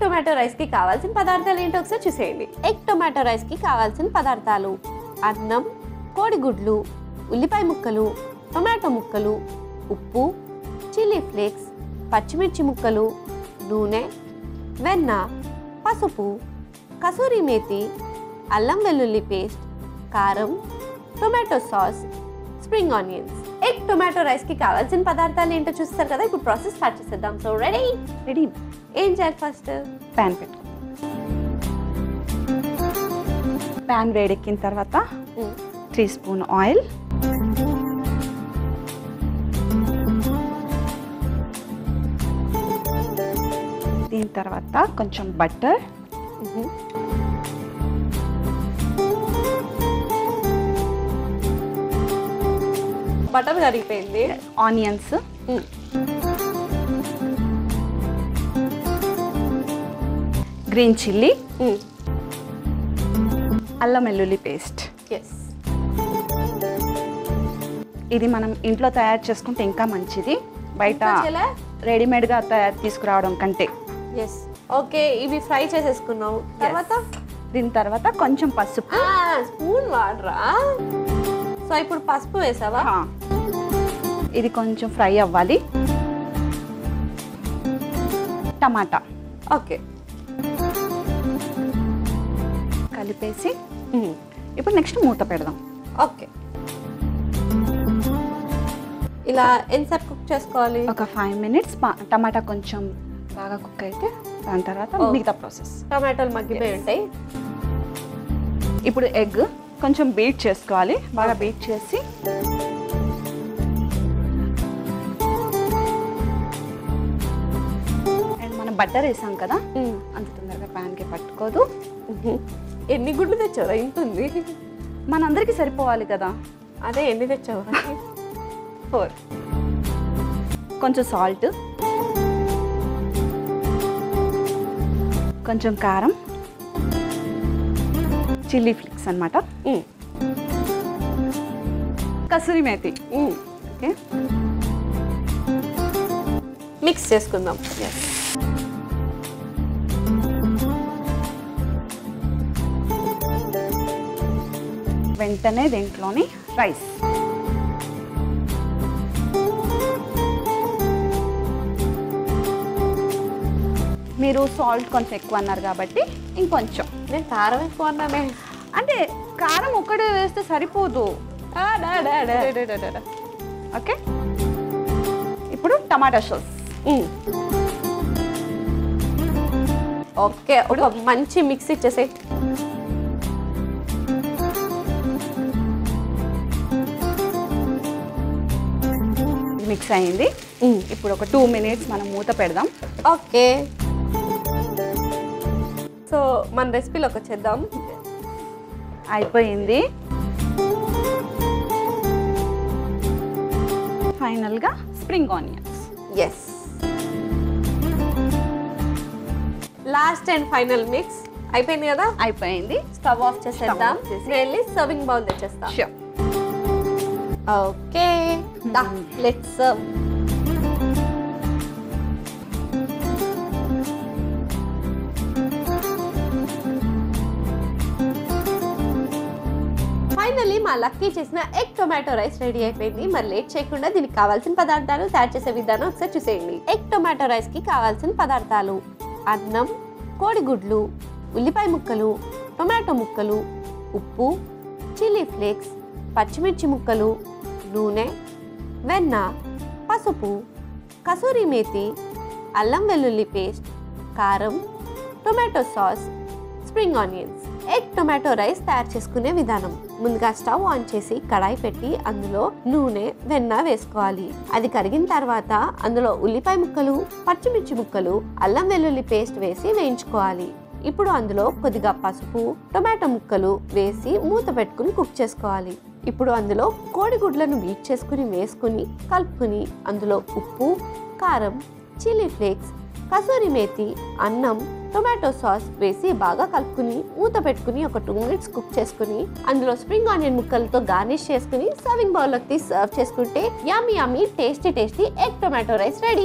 Tomato rice కి కావాల్సిన పదార్థాలు ఏంటో ఒకసారి చూసేయండి. ఎగ్ టొమాటో రైస్ కి కావాల్సిన పదార్థాలు: అన్నం, కోడిగుడ్లు, ఉల్లిపాయ ముక్కలు, టొమాటో ముక్కలు, ఉప్పు, చిల్లీ ఫ్లేక్స్, పచ్చిమిర్చి ముక్కలు, నూనె, వెన్న, పసుపు, కసూరి మేతి, అల్లం వెల్లుల్లి పేస్ట్, కారం, tomato sauce, spring onions. Egg tomato rice కి కావాల్సిన పదార్థాలు ఏంటో చూస్తారు కదా. ఇప్పుడు ప్రాసెస్ స్టార్ట్ చేసేద్దాం. So ready. ఏం చేయాలి? ఫస్ట్ ప్యాన్ పెట్టు. ప్యాన్ వేడెక్కిన తర్వాత 3 స్పూన్ ఆయిల్, దీని తర్వాత కొంచెం బటర్, బటర్ కరిగిపోయింది. ఆనియన్స్, గ్రీన్ చిల్లీ, అల్లం వెల్లుల్లి పేస్ట్. ఇది మనం ఇంట్లో తయారు చేసుకుంటే ఇంకా మంచిది, బయట రెడీమేడ్గా తీసుకురావడం కంటే. ఓకే, ఇవి ఫ్రై చేసేసుకున్నావు. తర్వాత దీని తర్వాత కొంచెం పసుపు. స్పూన్ వాడరా? సో ఇప్పుడు పసుపు వేసావా? ఇది కొంచెం ఫ్రై అవ్వాలి. టమాటా ఓకే కలిపేసి ఇప్పుడు నెక్స్ట్ మూత పెడదాం. ఓకే, ఇలా ఎంతసేపు కుక్ చేసుకోవాలి? ఒక 5 మినిట్స్. టమాటా కొంచెం బాగా కుక్ అయితే దాని తర్వాత మిగతా ప్రాసెస్. టమాటాలు మగ్గిపోయి ఉంటాయి. ఇప్పుడు ఎగ్ కొంచెం బీట్ చేసుకోవాలి. బాగా బీట్ చేసి అండ్ మనం బటర్ వేసాం కదా, అంత తొందరగా ప్యాన్కి పట్టుకోదు. ఎన్ని గుడ్లు తెచ్చావా? ఇంత ఉంది. మనందరికీ సరిపోవాలి కదా. అదే, ఎన్ని తెచ్చావా? 4. కొంచెం సాల్ట్, కొంచెం కారం, చిల్లీ ఫ్లేక్స్ అన్నమాట, కసూరి మేతి. ఓకే, మిక్స్ చేసుకుందాం. వెంటనే దీంట్లోని రైస్. మీరు సాల్ట్ కొంచెం ఎక్కువ అన్నారు కాబట్టి ఇంకొంచెం. నేను కారం ఎక్కువ అన్నానే. అంటే కారం ఒక్కడే వేస్తే సరిపోదు. ఓకే, ఇప్పుడు టమాటా సాస్. ఓకే, ఒక మంచి మిక్స్ ఇచ్చేసే. మిక్స్ అయింది. ఇప్పుడు ఒక 2 మినిట్స్ మనం మూత పెడదాం. ఓకే, సో మన రెసిపీలోకి వచ్చేద్దాం. అయిపోయింది. ఫైనల్గా spring onions. Last and final mix అయిపోయింది కదా. అయిపోయింది. స్టవ్ ఆఫ్ చేసేద్దాం. వెళ్ళి సర్వింగ్ బౌల్ తెచ్చేస్తాం. Okay, let's serve. ఫైనల్లీ మా లక్కీ చేసిన ఎగ్ టొమాటో రైస్ రెడీ అయిపోయింది. మరి లేట్ చేయకుండా దీనికి కావాల్సిన పదార్థాలు తయారు చేసే విధానం ఒకసారి చూసేయండి. ఎగ్ టొమాటో రైస్ కి కావాల్సిన పదార్థాలు: అన్నం, కోడిగుడ్లు, ఉల్లిపాయ ముక్కలు, టొమాటో ముక్కలు, ఉప్పు, చిల్లీ ఫ్లేక్స్, పచ్చిమిర్చి ముక్కలు, నూనె, వెన్న, పసుపు, కసూరి మేతి, అల్లం వెల్లుల్లి పేస్ట్, కారం, tomato sauce, spring onions. Egg tomato rice తయారు చేసుకునే విధానం: ముందుగా స్టవ్ ఆన్ చేసి కడాయి పెట్టి అందులో నూనె, వెన్న వేసుకోవాలి. అది కరిగిన తర్వాత అందులో ఉల్లిపాయ ముక్కలు, పచ్చిమిర్చి ముక్కలు, అల్లం వెల్లుల్లి పేస్ట్ వేసి వేయించుకోవాలి. ఇప్పుడు అందులో కొద్దిగా పసుపు, టొమాటో ముక్కలు వేసి మూత పెట్టుకుని కుక్ చేసుకోవాలి. ఇప్పుడు అందులో కోడిగుడ్లను బీట్ చేసుకుని వేసుకుని కలుపుకుని అందులో ఉప్పు, కారం, చిల్లీ ఫ్లేక్స్, కసూరి మేతి, అన్నం, టొమాటో సాస్ వేసి బాగా కలుపుకుని మూత పెట్టుకుని ఒక 2 మినిట్స్ కుక్ చేసుకుని అందులో స్ప్రింగ్ ఆనియన్ ముక్కలతో గార్నిష్ చేసుకుని సర్వింగ్ బౌల్లోకి తీసి సర్వ్ చేసుకుంటే yummy yummy tasty tasty egg tomato rice ready.